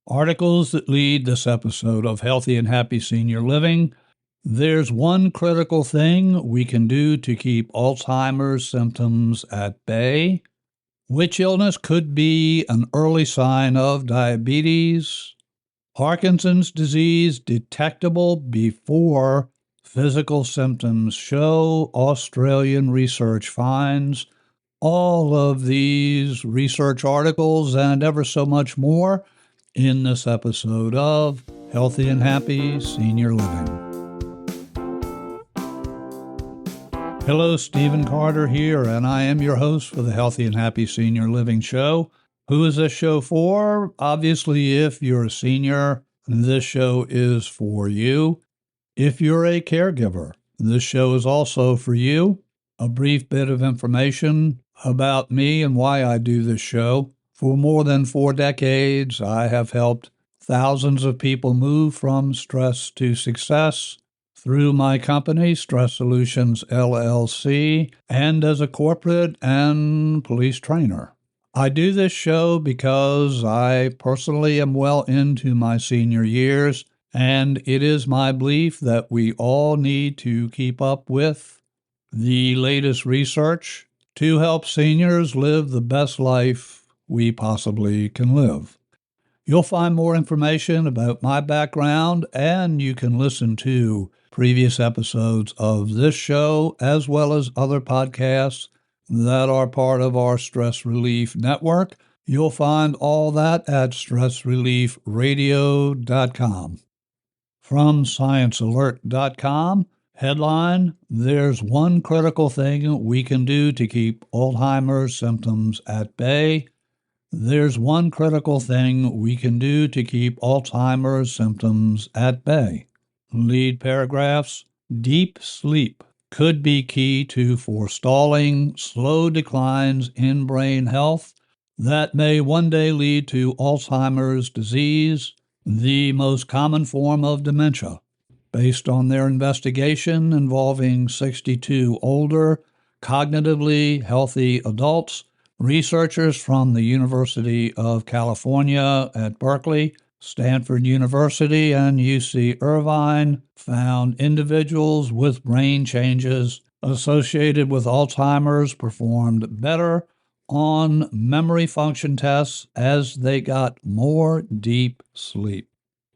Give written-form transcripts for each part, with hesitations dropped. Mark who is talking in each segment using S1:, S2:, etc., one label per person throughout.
S1: Articles that lead this episode of Healthy and Happy Senior Living. There's one critical thing we can do to keep Alzheimer's symptoms at bay. Which illness could be an early sign of diabetes? Parkinson's disease detectable before physical symptoms show, Australian research finds. All of these research articles and ever so much more in this episode of Healthy and Happy Senior Living. Hello, Stephen Carter here, and I am your host for the Healthy and Happy Senior Living show. Who is this show for? Obviously, if you're a senior, this show is for you. If you're a caregiver, this show is also for you. A brief bit of information about me and why I do this show. For more than 4 decades, I have helped thousands of people move from stress to success through my company, Stress Solutions, LLC, and as a corporate and police trainer. I do this show because I personally am well into my senior years, and it is my belief that we all need to keep up with the latest research to help seniors live the best life we possibly can live. You'll find more information about my background, and you can listen to previous episodes of this show as well as other podcasts that are part of our Stress Relief Network. You'll find all that at stressreliefradio.com. From sciencealert.com, headline, there's one critical thing we can do to keep Alzheimer's symptoms at bay. There's one critical thing we can do to keep Alzheimer's symptoms at bay. Lead paragraphs, deep sleep could be key to forestalling slow declines in brain health that may one day lead to Alzheimer's disease, the most common form of dementia. Based on their investigation involving 62 older, cognitively healthy adults, researchers from the University of California at Berkeley, Stanford University, and UC Irvine found individuals with brain changes associated with Alzheimer's performed better on memory function tests as they got more deep sleep.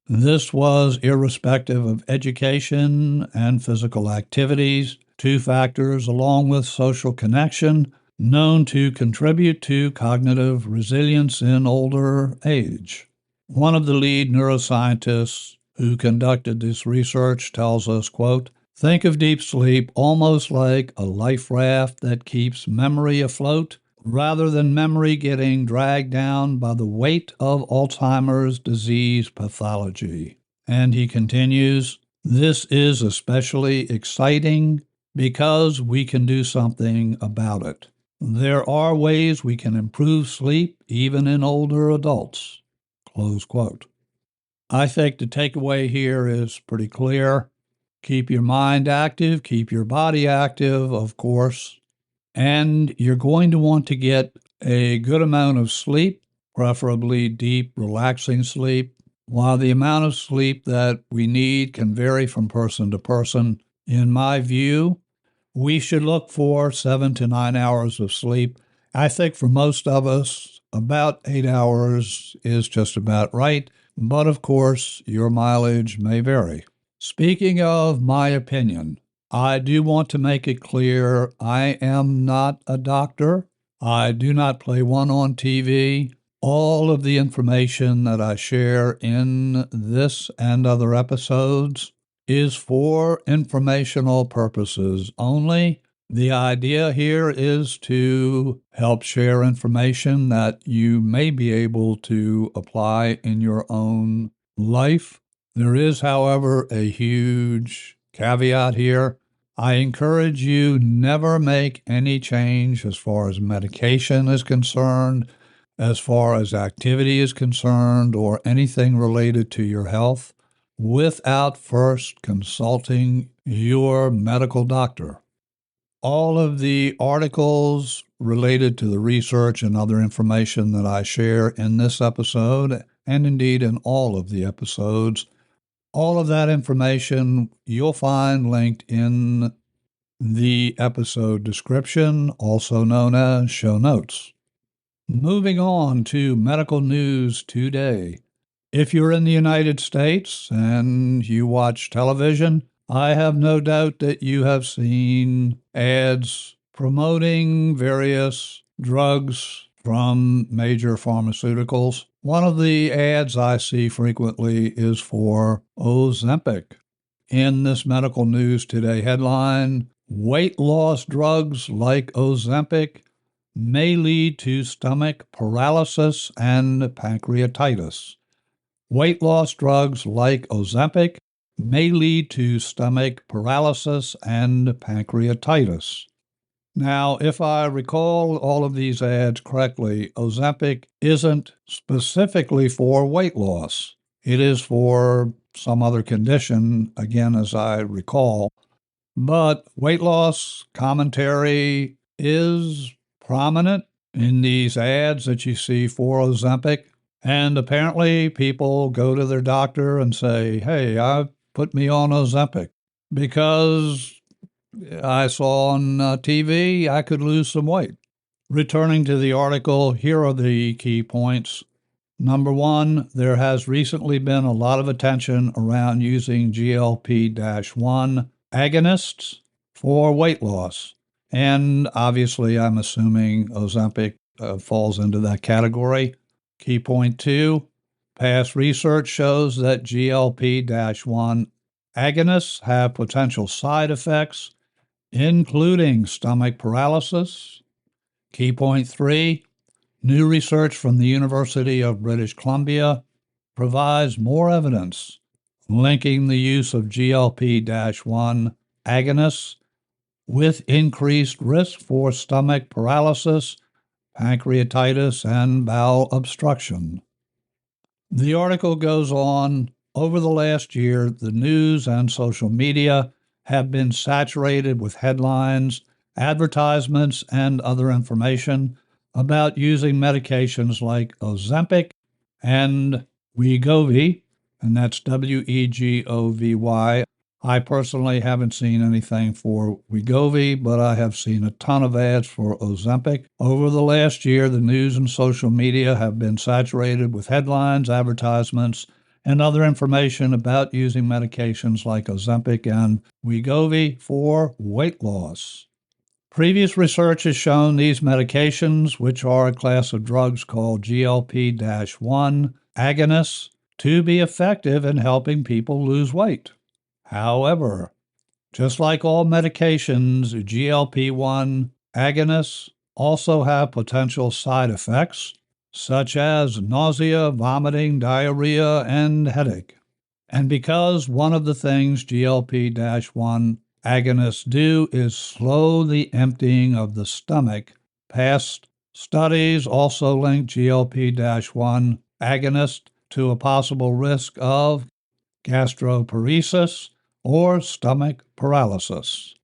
S1: This was irrespective of education and physical activities, 2 factors along with social connection known to contribute to cognitive resilience in older age. One of the lead neuroscientists who conducted this research tells us, quote, think of deep sleep almost like a life raft that keeps memory afloat rather than memory getting dragged down by the weight of Alzheimer's disease pathology. And he continues, this is especially exciting because we can do something about it. There are ways we can improve sleep even in older adults. Close quote. I think the takeaway here is pretty clear. Keep your mind active, keep your body active, of course, and you're going to want to get a good amount of sleep, preferably deep, relaxing sleep. While the amount of sleep that we need can vary from person to person, in my view, we should look for 7 to 9 hours of sleep. I think for most of us, about 8 hours is just about right, but of course, your mileage may vary. Speaking of my opinion, I do want to make it clear I am not a doctor. I do not play one on TV. All of the information that I share in this and other episodes is for informational purposes only. The idea here is to help share information that you may be able to apply in your own life. There is, however, a huge caveat here. I encourage you never make any change as far as medication is concerned, as far as activity is concerned, or anything related to your health without first consulting your medical doctor. All of the articles related to the research and other information that I share in this episode and indeed in all of the episodes. All of that information you'll find linked in the episode description, also known as show notes. Moving on to medical news today. If you're in the United States and you watch television, I have no doubt that you have seen ads promoting various drugs from major pharmaceuticals. One of the ads I see frequently is for Ozempic. In this medical news today headline, weight loss drugs like Ozempic may lead to stomach paralysis and pancreatitis. Weight loss drugs like Ozempic may lead to stomach paralysis and pancreatitis. Now, if I recall all of these ads correctly, Ozempic isn't specifically for weight loss. It is for some other condition, again, as I recall. But weight loss commentary is prominent in these ads that you see for Ozempic. And apparently people go to their doctor and say, hey, put me on Ozempic because I saw on TV I could lose some weight. Returning to the article, here are the key points. Number one, there has recently been a lot of attention around using GLP-1 agonists for weight loss. And obviously, I'm assuming Ozempic falls into that category. Key point two, past research shows that GLP-1 agonists have potential side effects, including stomach paralysis. Key point three, new research from the University of British Columbia provides more evidence linking the use of GLP-1 agonists with increased risk for stomach paralysis, pancreatitis, and bowel obstruction. The article goes on, over the last year, the news and social media have been saturated with headlines, advertisements, and other information about using medications like Ozempic and Wegovy, and that's Wegovy. I personally haven't seen anything for Wegovy, but I have seen a ton of ads for Ozempic. Over the last year, the news and social media have been saturated with headlines, advertisements, and other information about using medications like Ozempic and Wegovy for weight loss. Previous research has shown these medications, which are a class of drugs called GLP-1 agonists, to be effective in helping people lose weight. However, just like all medications, GLP-1 agonists also have potential side effects, such as nausea, vomiting, diarrhea, and headache. And because one of the things GLP-1 agonists do is slow the emptying of the stomach, past studies also link GLP-1 agonists to a possible risk of gastroparesis or stomach paralysis.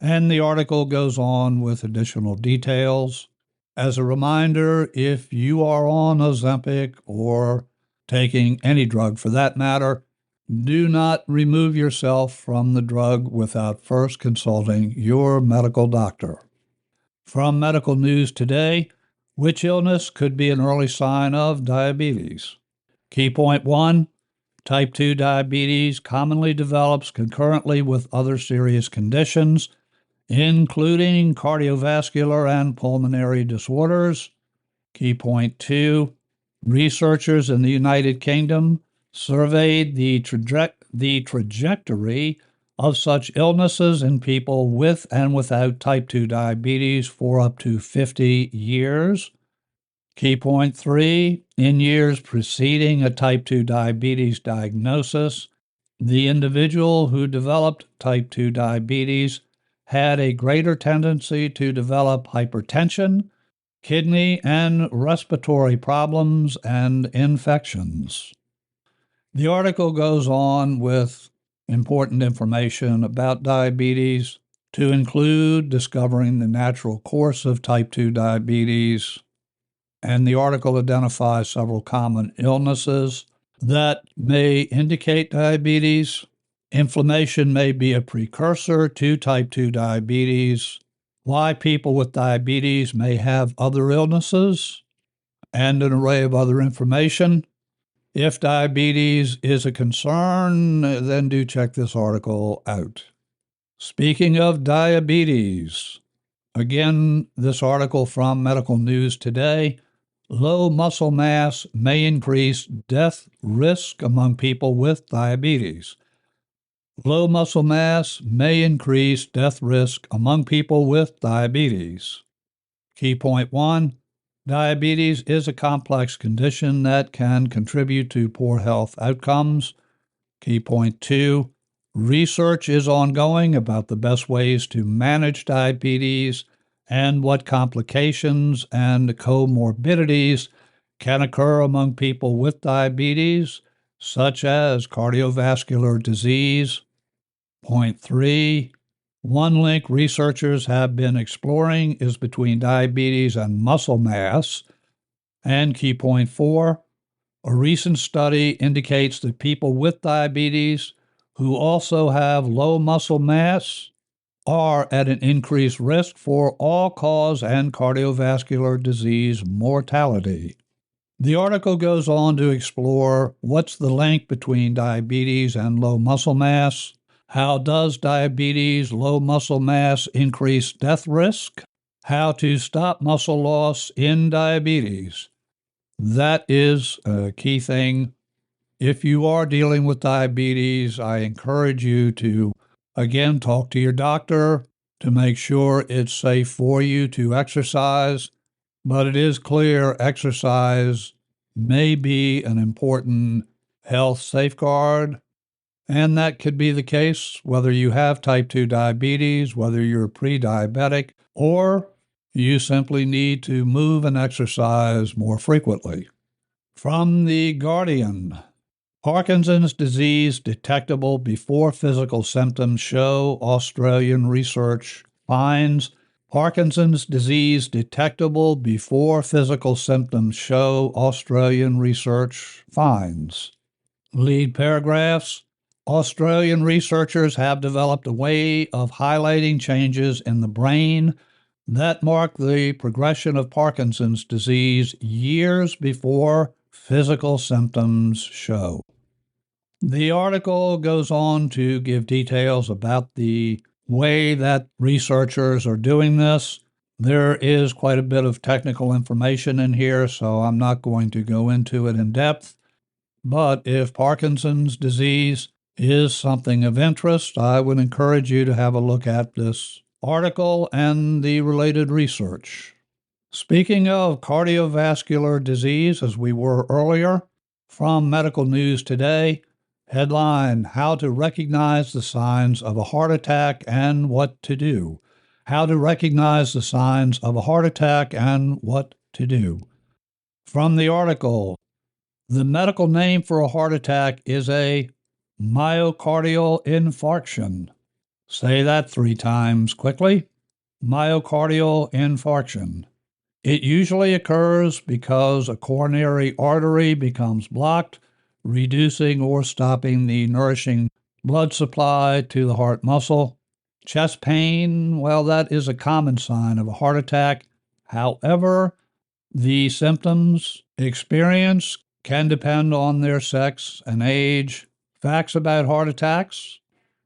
S1: And the article goes on with additional details. As a reminder, if you are on Ozempic or taking any drug for that matter, do not remove yourself from the drug without first consulting your medical doctor. From Medical News Today, which illness could be an early sign of diabetes? Key point one, type 2 diabetes commonly develops concurrently with other serious conditions, including cardiovascular and pulmonary disorders. Key point two, researchers in the United Kingdom surveyed the trajectory of such illnesses in people with and without type 2 diabetes for up to 50 years. Key point three, in years preceding a type 2 diabetes diagnosis, the individual who developed type 2 diabetes had a greater tendency to develop hypertension, kidney and respiratory problems, and infections. The article goes on with important information about diabetes, to include discovering the natural course of type 2 diabetes And the article identifies several common illnesses that may indicate diabetes. Inflammation may be a precursor to type 2 diabetes. Why people with diabetes may have other illnesses, and an array of other information. If diabetes is a concern, then do check this article out. Speaking of diabetes, again, this article from Medical News Today, low muscle mass may increase death risk among people with diabetes. Low muscle mass may increase death risk among people with diabetes. Key point 1, diabetes is a complex condition that can contribute to poor health outcomes. Key point 2, research is ongoing about the best ways to manage diabetes and what complications and comorbidities can occur among people with diabetes, such as cardiovascular disease. Point 3, one link researchers have been exploring is between diabetes and muscle mass. And key point 4, a recent study indicates that people with diabetes who also have low muscle mass are at an increased risk for all-cause and cardiovascular disease mortality. The article goes on to explore what's the link between diabetes and low muscle mass. How does diabetes, low muscle mass increase death risk? How to stop muscle loss in diabetes. That is a key thing. If you are dealing with diabetes, I encourage you to, again, talk to your doctor to make sure it's safe for you to exercise. But it is clear exercise may be an important health safeguard. And that could be the case whether you have type 2 diabetes, whether you're pre-diabetic, or you simply need to move and exercise more frequently. From The Guardian, Parkinson's disease detectable before physical symptoms show Australian research finds. Parkinson's disease detectable before physical symptoms show Australian research finds. Lead paragraphs. Australian researchers have developed a way of highlighting changes in the brain that mark the progression of Parkinson's disease years before physical symptoms show. The article goes on to give details about the way that researchers are doing this. There is quite a bit of technical information in here, so I'm not going to go into it in depth. But if Parkinson's disease is something of interest, I would encourage you to have a look at this article and the related research. Speaking of cardiovascular disease, as we were earlier, from Medical News Today, headline, How to Recognize the Signs of a Heart Attack and What to Do. How to recognize the signs of a heart attack and what to do. From the article, the medical name for a heart attack is a myocardial infarction. Say that 3 times quickly. Myocardial infarction. It usually occurs because a coronary artery becomes blocked, reducing or stopping the nourishing blood supply to the heart muscle. Chest pain, well, that is a common sign of a heart attack. However, the symptoms experienced can depend on their sex and age. Facts about heart attacks.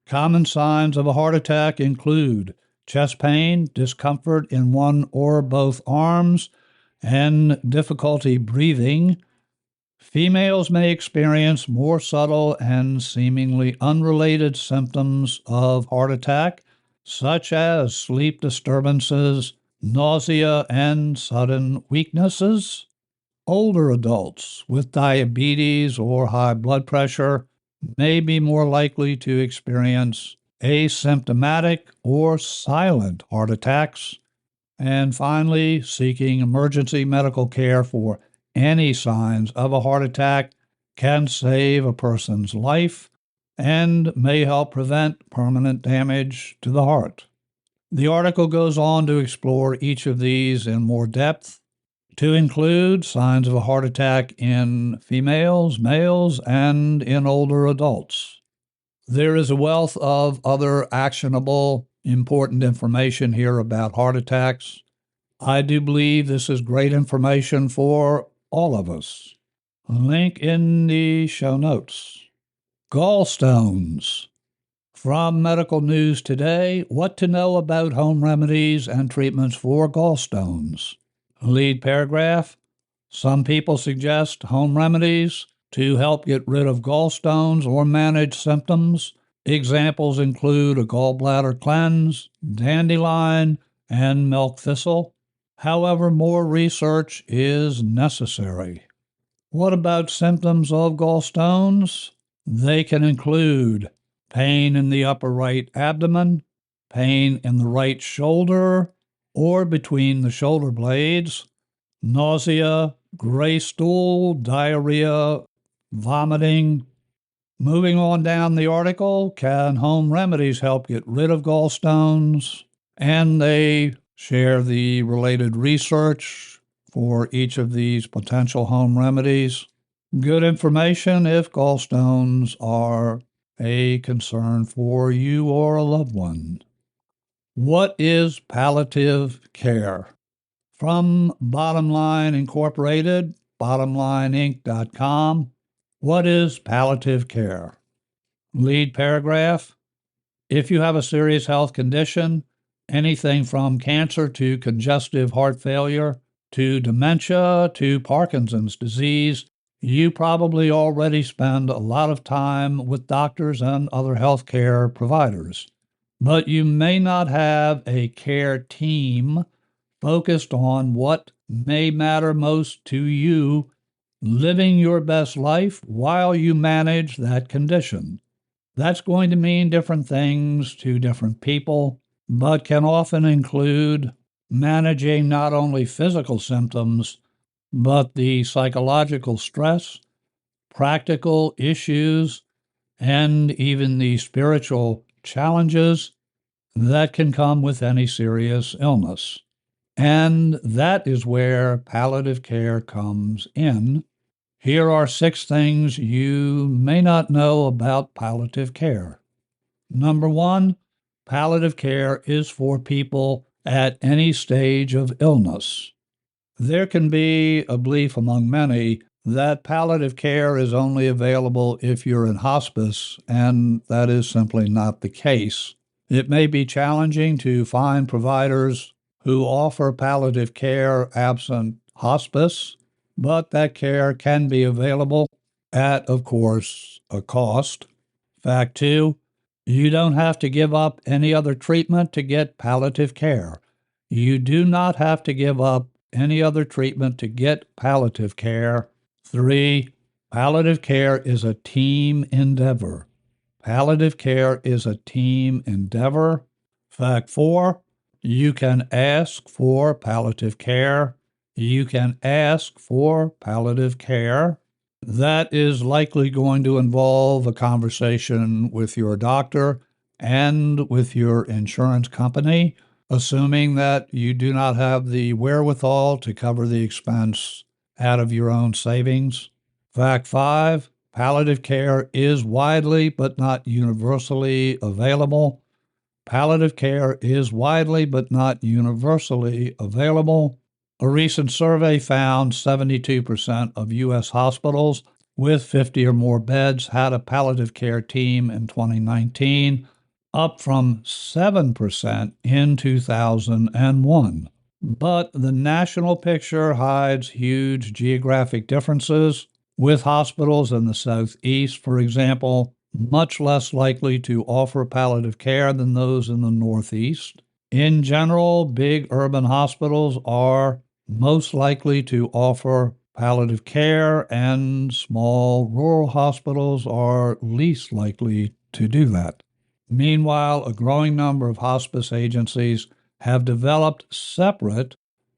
S1: Common signs of a heart attack include chest pain, discomfort in one or both arms, and difficulty breathing. Females may experience more subtle and seemingly unrelated symptoms of heart attack, such as sleep disturbances, nausea, and sudden weaknesses. Older adults with diabetes or high blood pressure may be more likely to experience asymptomatic or silent heart attacks. And finally, seeking emergency medical care for any signs of a heart attack can save a person's life and may help prevent permanent damage to the heart. The article goes on to explore each of these in more depth. to include signs of a heart attack in females, males, and in older adults. There is a wealth of other actionable, important information here about heart attacks. I do believe this is great information for all of us. Link in the show notes. Gallstones. From Medical News Today, what to know about home remedies and treatments for gallstones. Lead paragraph. Some people suggest home remedies to help get rid of gallstones or manage symptoms. Examples include a gallbladder cleanse, dandelion, and milk thistle. However, more research is necessary. What about symptoms of gallstones? They can include pain in the upper right abdomen, pain in the right shoulder or between the shoulder blades, nausea, gray stool, diarrhea, vomiting. Moving on down the article, can home remedies help get rid of gallstones? And they share the related research for each of these potential home remedies. Good information if gallstones are a concern for you or a loved one. What is palliative care? From Bottom Line Incorporated, bottomlineinc.com. What is palliative care? Lead paragraph. If you have a serious health condition, anything from cancer to congestive heart failure to dementia to Parkinson's disease, you probably already spend a lot of time with doctors and other healthcare providers. But you may not have a care team focused on what may matter most to you, living your best life while you manage that condition. That's going to mean different things to different people, but can often include managing not only physical symptoms, but the psychological stress, practical issues, and even the spiritual challenges that can come with any serious illness. And that is where palliative care comes in. Here are 6 things you may not know about palliative care. Number 1, palliative care is for people at any stage of illness. There can be a belief among many that palliative care is only available if you're in hospice, and that is simply not the case. It may be challenging to find providers who offer palliative care absent hospice, but that care can be available at, of course, a cost. Fact 2, you don't have to give up any other treatment to get palliative care. You do not have to give up any other treatment to get palliative care. 3, palliative care is a team endeavor. Palliative care is a team endeavor. Fact 4, you can ask for palliative care. You can ask for palliative care. That is likely going to involve a conversation with your doctor and with your insurance company, assuming that you do not have the wherewithal to cover the expense out of your own savings. Fact 5, palliative care is widely but not universally available. Palliative care is widely but not universally available. A recent survey found 72% of U.S. hospitals with 50 or more beds had a palliative care team in 2019, up from 7% in 2001. But the national picture hides huge geographic differences, with hospitals in the Southeast, for example, much less likely to offer palliative care than those in the Northeast. In general, big urban hospitals are most likely to offer palliative care, and small rural hospitals are least likely to do that. Meanwhile, a growing number of hospice agencies have developed separate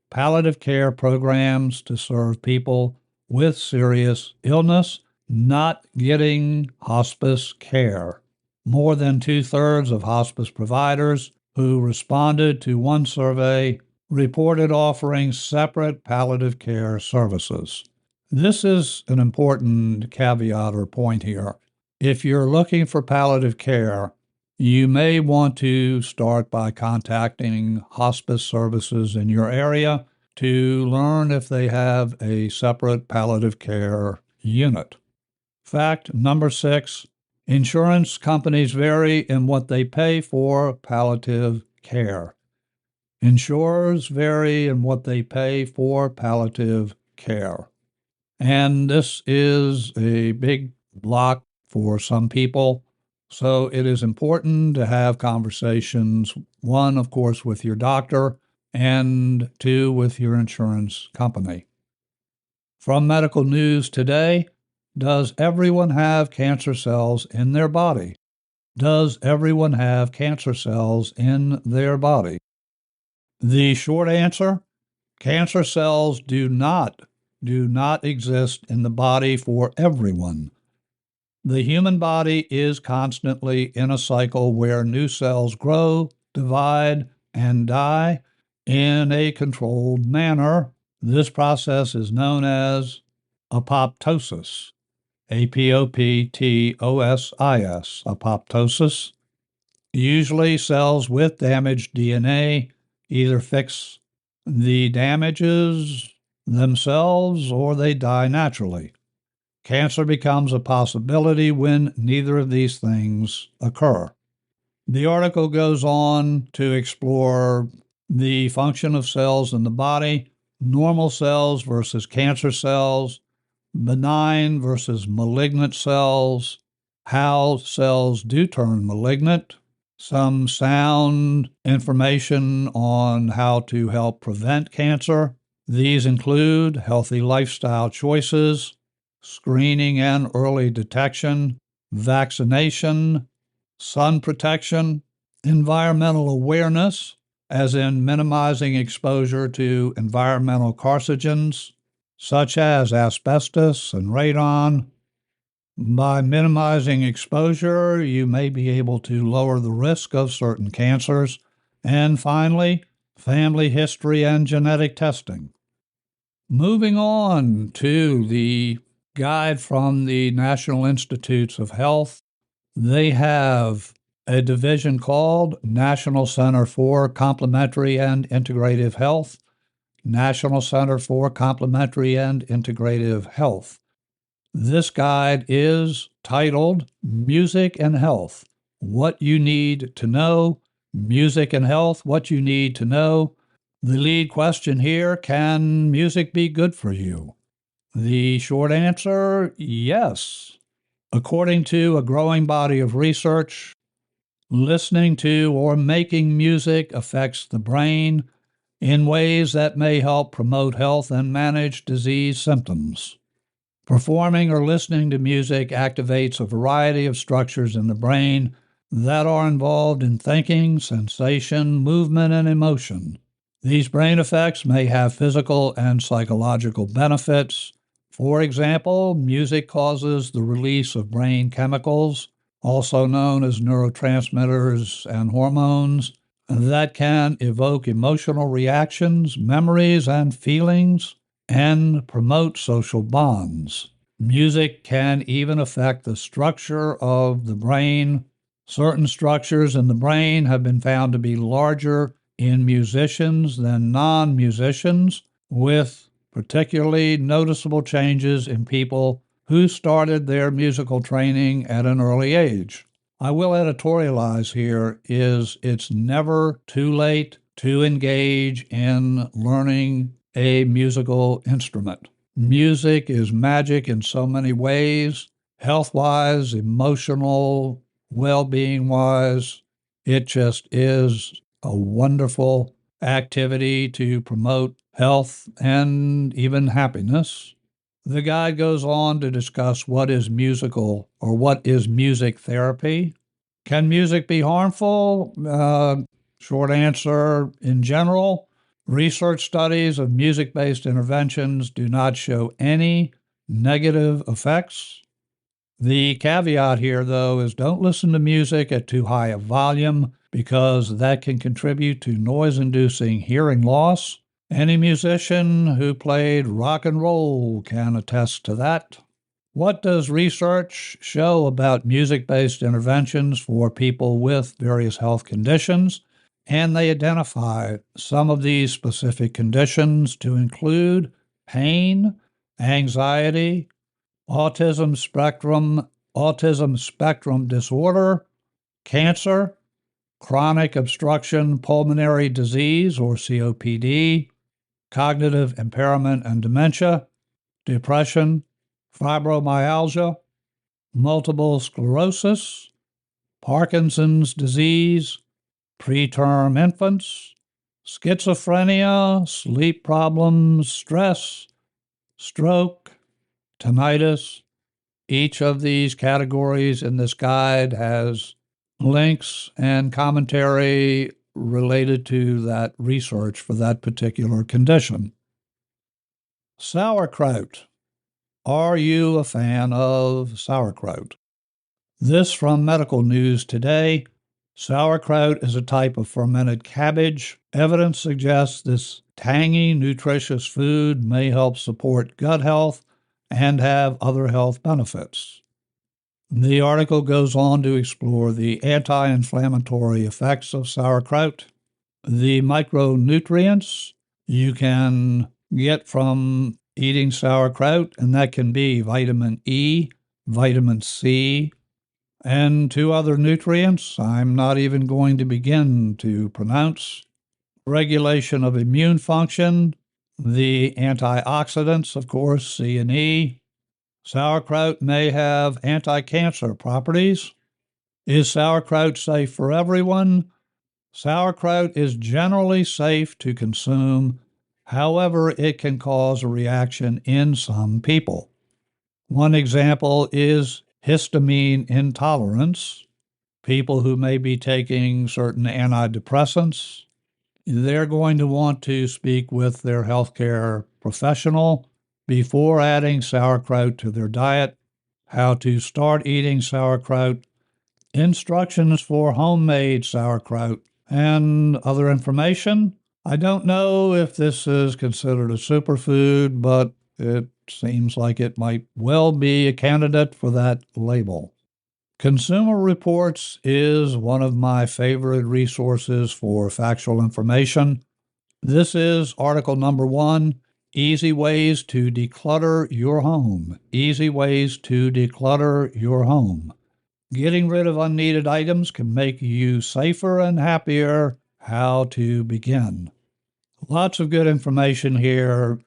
S1: palliative care programs to serve people with serious illness not getting hospice care. More than 2/3 of hospice providers who responded to one survey reported offering separate palliative care services. This is an important caveat or point here. If you're looking for palliative care, you may want to start by contacting hospice services in your area to learn if they have a separate palliative care unit. Fact number 6, insurance companies vary in what they pay for palliative care. Insurers vary in what they pay for palliative care. And this is a big block for some people. So it is important to have conversations, one, of course, with your doctor, and two, with your insurance company. From Medical News today, does everyone have cancer cells in their body? Does everyone have cancer cells in their body? The short answer, cancer cells do not exist in the body for everyone. The human body is constantly in a cycle where new cells grow, divide, and die in a controlled manner. This process is known as apoptosis. Apoptosis. Apoptosis. Usually cells with damaged DNA either fix the damages themselves or they die naturally. Cancer becomes a possibility when neither of these things occur. The article goes on to explore the function of cells in the body, normal cells versus cancer cells, benign versus malignant cells, how cells do turn malignant, some sound information on how to help prevent cancer. These include healthy lifestyle choices, screening and early detection, vaccination, sun protection, environmental awareness, as in minimizing exposure to environmental carcinogens, such as asbestos and radon. By minimizing exposure, you may be able to lower the risk of certain cancers. And finally, family history and genetic testing. Moving on to the guide from the National Institutes of Health, they have a division called National Center for Complementary and Integrative Health. National Center for Complementary and Integrative Health. This guide is titled Music and Health, What You Need to Know. Music and Health, What You Need to Know. The lead question here, can music be good for you? The short answer, yes. According to a growing body of research, listening to or making music affects the brain in ways that may help promote health and manage disease symptoms. Performing or listening to music activates a variety of structures in the brain that are involved in thinking, sensation, movement, and emotion. These brain effects may have physical and psychological benefits. For example, music causes the release of brain chemicals, also known as neurotransmitters and hormones, that can evoke emotional reactions, memories, and feelings, and promote social bonds. Music can even affect the structure of the brain. Certain structures in the brain have been found to be larger in musicians than non-musicians, with particularly noticeable changes in people who started their musical training at an early age. I will editorialize here is it's never too late to engage in learning a musical instrument. Music is magic in so many ways, health-wise, emotional, well-being-wise. It just is a wonderful activity to promote health and even happiness. The guide goes on to discuss what is musical or what is music therapy. Can music be harmful? Short answer, in general, research studies of music-based interventions do not show any negative effects. The caveat here, though, is don't listen to music at too high a volume. because that can contribute to noise-inducing hearing loss. Any musician who played rock and roll can attest to that. What does research show about music-based interventions for people with various health conditions? And they identify some of these specific conditions to include pain, anxiety, autism spectrum disorder, cancer, chronic obstruction pulmonary disease or COPD, cognitive impairment and dementia, depression, fibromyalgia, multiple sclerosis, Parkinson's disease, preterm infants, schizophrenia, sleep problems, stress, stroke, tinnitus. Each of these categories in this guide has links and commentary related to that research for that particular condition. Sauerkraut. Are you a fan of sauerkraut? This from Medical News Today. Sauerkraut is a type of fermented cabbage. Evidence suggests this tangy, nutritious food may help support gut health and have other health benefits. The article goes on to explore the anti-inflammatory effects of sauerkraut, the micronutrients you can get from eating sauerkraut, and that can be vitamin E, vitamin C, and two other nutrients I'm not even going to begin to pronounce. Regulation of immune function, the antioxidants, of course, C and E. Sauerkraut may have anti-cancer properties. Is sauerkraut safe for everyone? Sauerkraut is generally safe to consume. However, it can cause a reaction in some people. One example is histamine intolerance. People who may be taking certain antidepressants, they're going to want to speak with their healthcare professional before adding sauerkraut to their diet. How to start eating sauerkraut, instructions for homemade sauerkraut, and other information. I don't know if this is considered a superfood, but it seems like it might well be a candidate for that label. Consumer Reports is one of my favorite resources for factual information. This is article number 1, Easy Ways to Declutter Your Home. Easy Ways to Declutter Your Home. Getting rid of unneeded items can make you safer and happier. How to begin. Lots of good information here.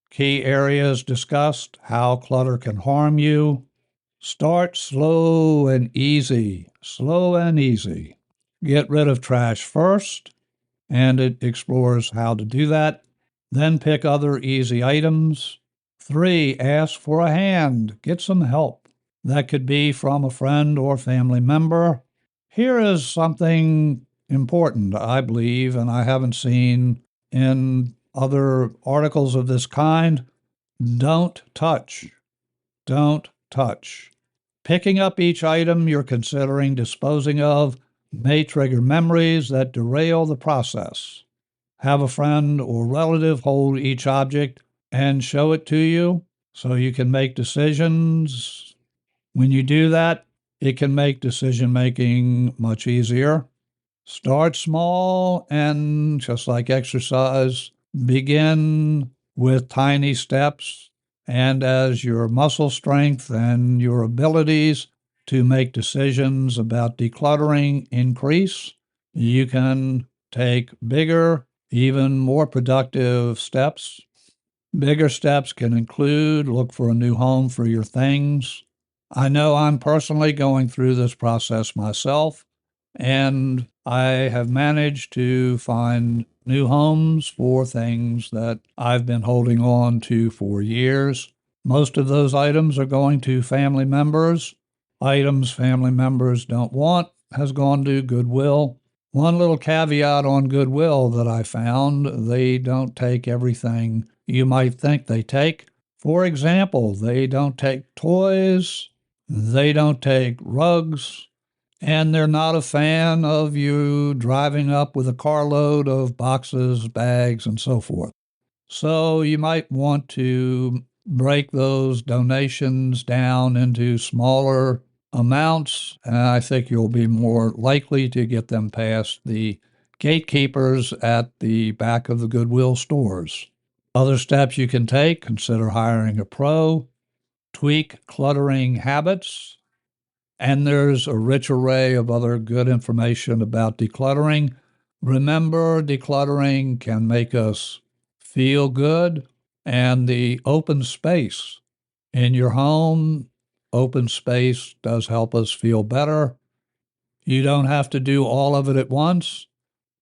S1: Key areas discussed, how clutter can harm you. Start slow and easy. Slow and easy. Get rid of trash first, and it explores how to do that. Then pick other easy items. 3, ask for a hand. Get some help. That could be from a friend or family member. Here is something important, I believe, and I haven't seen in other articles of this kind. Don't touch. Don't touch. Picking up each item you're considering disposing of may trigger memories that derail the process. Have a friend or relative hold each object and show it to you so you can make decisions. When you do that, it can make decision-making much easier. Start small and, just like exercise, begin with tiny steps. And as your muscle strength and your abilities to make decisions about decluttering increase, you can take bigger, even more productive steps. Bigger steps can include look for a new home for your things. I know I'm personally going through this process myself, and I have managed to find new homes for things that I've been holding on to for years. Most of those items are going to family members. Items family members don't want has gone to Goodwill. One little caveat on Goodwill that I found, they don't take everything you might think they take. For example, they don't take toys, they don't take rugs, and they're not a fan of you driving up with a carload of boxes, bags, and so forth. So you might want to break those donations down into smaller amounts, and I think you'll be more likely to get them past the gatekeepers at the back of the Goodwill stores. Other steps you can take: consider hiring a pro, tweak cluttering habits, and there's a rich array of other good information about decluttering. Remember, decluttering can make us feel good, and the open space in your home, open space does help us feel better. You don't have to do all of it at once,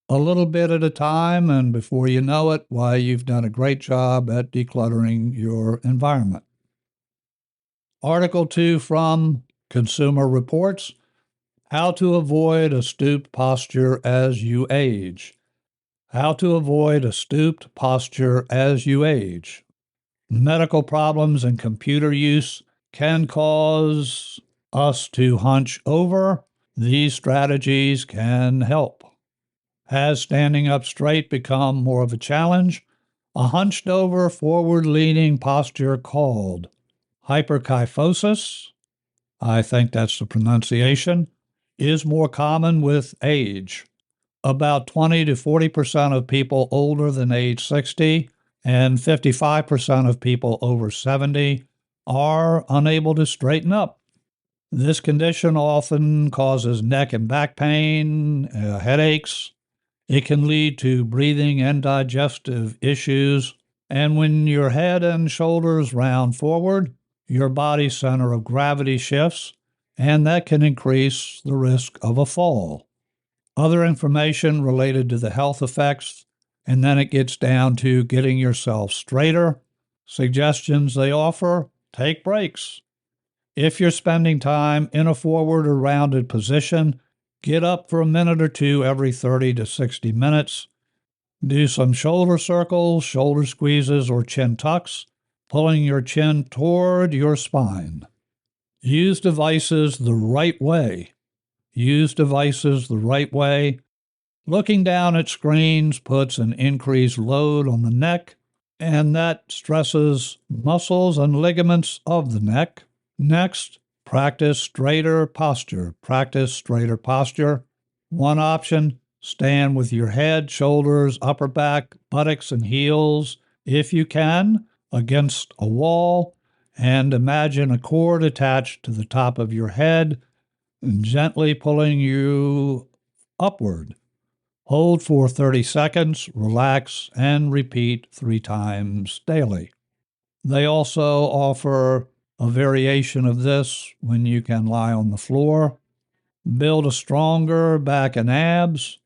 S1: a little bit at a time, and before you know it, why, you've done a great job at decluttering your environment. Article 2 from Consumer Reports: How to avoid a stooped posture as you age. How to avoid a stooped posture as you age. Medical problems and computer use can cause us to hunch over. These strategies can help. Has standing up straight become more of a challenge? A hunched over, forward-leaning posture called hyperkyphosis, I think that's the pronunciation, is more common with age. About 20 to 40% of people older than age 60 and 55% of people over 70 are unable to straighten up. This condition often causes neck and back pain, headaches. It can lead to breathing and digestive issues. And when your head and shoulders round forward, your body center of gravity shifts, and that can increase the risk of a fall. Other information related to the health effects, and then it gets down to getting yourself straighter. Suggestions they offer: take breaks. If you're spending time in a forward or rounded position, get up for a minute or two every 30 to 60 minutes. Do some shoulder circles, shoulder squeezes, or chin tucks, pulling your chin toward your spine. Use devices the right way. Use devices the right way. Looking down at screens puts an increased load on the neck, and that stresses muscles and ligaments of the neck. Next, practice straighter posture. Practice straighter posture. One option: stand with your head, shoulders, upper back, buttocks, and heels, if you can, against a wall, and imagine a cord attached to the top of your head and gently pulling you upward. Hold for 30 seconds, relax, and repeat 3 times daily. They also offer a variation of this when you can lie on the floor. Build a stronger back and abs.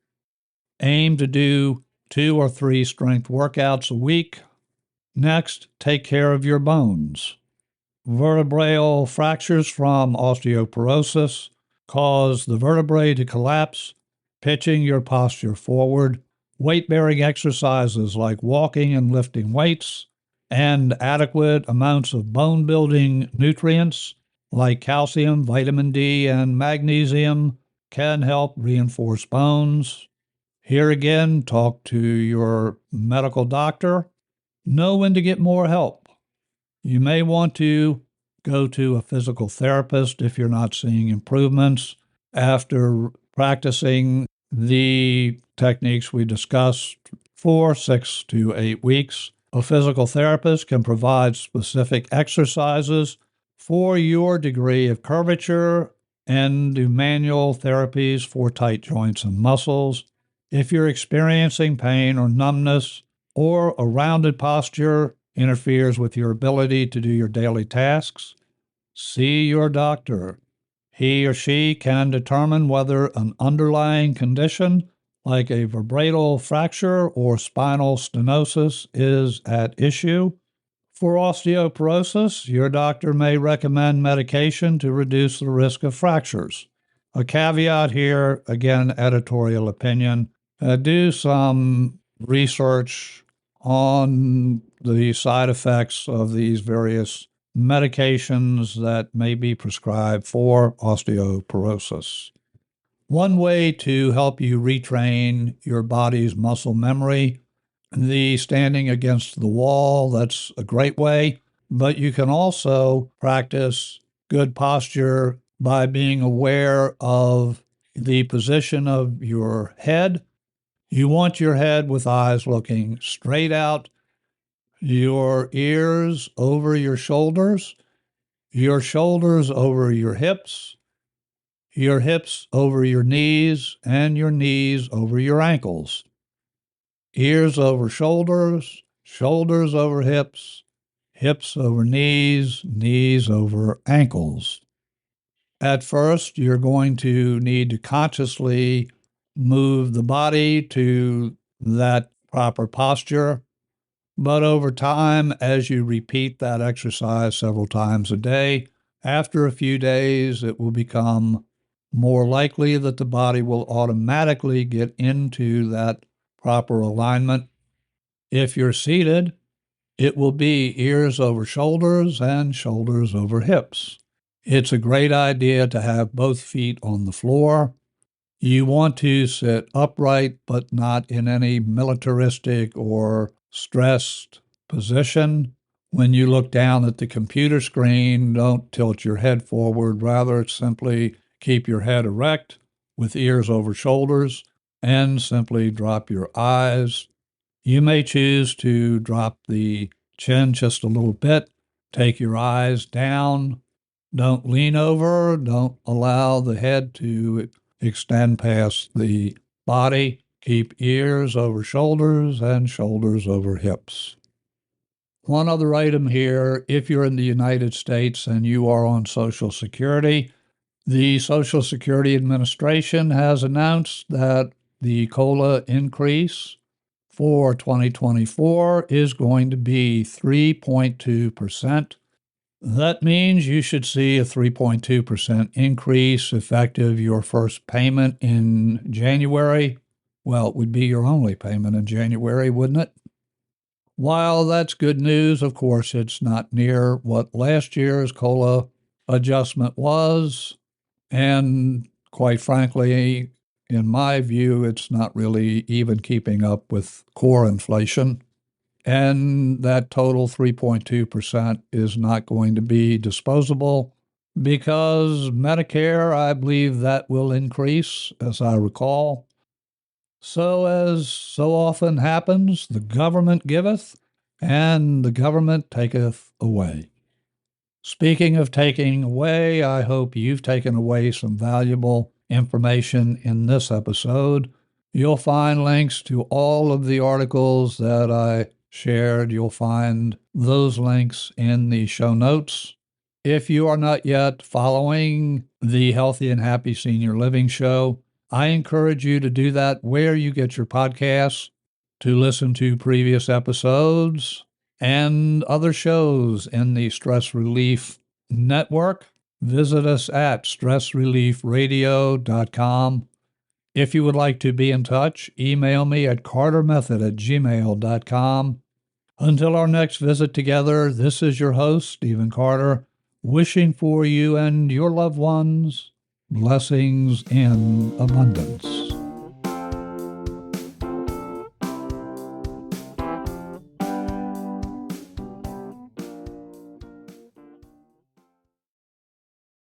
S1: Aim to do 2 or 3 strength workouts a week. Next, take care of your bones. Vertebral fractures from osteoporosis cause the vertebrae to collapse, pitching your posture forward. Weight-bearing exercises like walking and lifting weights, and adequate amounts of bone-building nutrients like calcium, vitamin D, and magnesium can help reinforce bones. Here again, talk to your medical doctor. Know when to get more help. You may want to go to a physical therapist if you're not seeing improvements after practicing the techniques we discussed for 6 to 8 weeks. A physical therapist can provide specific exercises for your degree of curvature and do manual therapies for tight joints and muscles. If you're experiencing pain or numbness, or a rounded posture interferes with your ability to do your daily tasks, see your doctor. He or she can determine whether an underlying condition like a vertebral fracture or spinal stenosis is at issue. For osteoporosis, your doctor may recommend medication to reduce the risk of fractures. A caveat here, again, editorial opinion. Do some research on the side effects of these various medications that may be prescribed for osteoporosis. One way to help you retrain your body's muscle memory, the standing against the wall, that's a great way, but you can also practice good posture by being aware of the position of your head. You want your head with eyes looking straight out, your ears over your shoulders over your hips over your knees, and your knees over your ankles. Ears over shoulders, shoulders over hips, hips over knees, knees over ankles. At first, you're going to need to consciously move the body to that proper posture. But over time, as you repeat that exercise several times a day, after a few days, it will become more likely that the body will automatically get into that proper alignment. If you're seated, it will be ears over shoulders and shoulders over hips. It's a great idea to have both feet on the floor. You want to sit upright, but not in any militaristic or stressed position. When you look down at the computer screen, don't tilt your head forward. Rather, simply keep your head erect with ears over shoulders and simply drop your eyes. You may choose to drop the chin just a little bit. Take your eyes down. Don't lean over. Don't allow the head to extend past the body. Keep ears over shoulders and shoulders over hips. One other item here, if you're in the United States and you are on Social Security, the Social Security Administration has announced that the COLA increase for 2024 is going to be 3.2%. That means you should see a 3.2% increase effective your first payment in January. Well, it would be your only payment in January, wouldn't it? While that's good news, of course, it's not near what last year's COLA adjustment was. And quite frankly, in my view, it's not really even keeping up with core inflation. And that total 3.2% is not going to be disposable because Medicare, I believe that will increase, as I recall. So, as so often happens, the government giveth, and the government taketh away. Speaking of taking away, I hope you've taken away some valuable information in this episode. You'll find links to all of the articles that I shared. You'll find those links in the show notes. If you are not yet following the Healthy and Happy Senior Living Show, I encourage you to do that where you get your podcasts, to listen to previous episodes and other shows in the Stress Relief Network. Visit us at stressreliefradio.com. If you would like to be in touch, email me at cartermethod@gmail.com. Until our next visit together, this is your host, Stephen Carter, wishing for you and your loved ones blessings in abundance.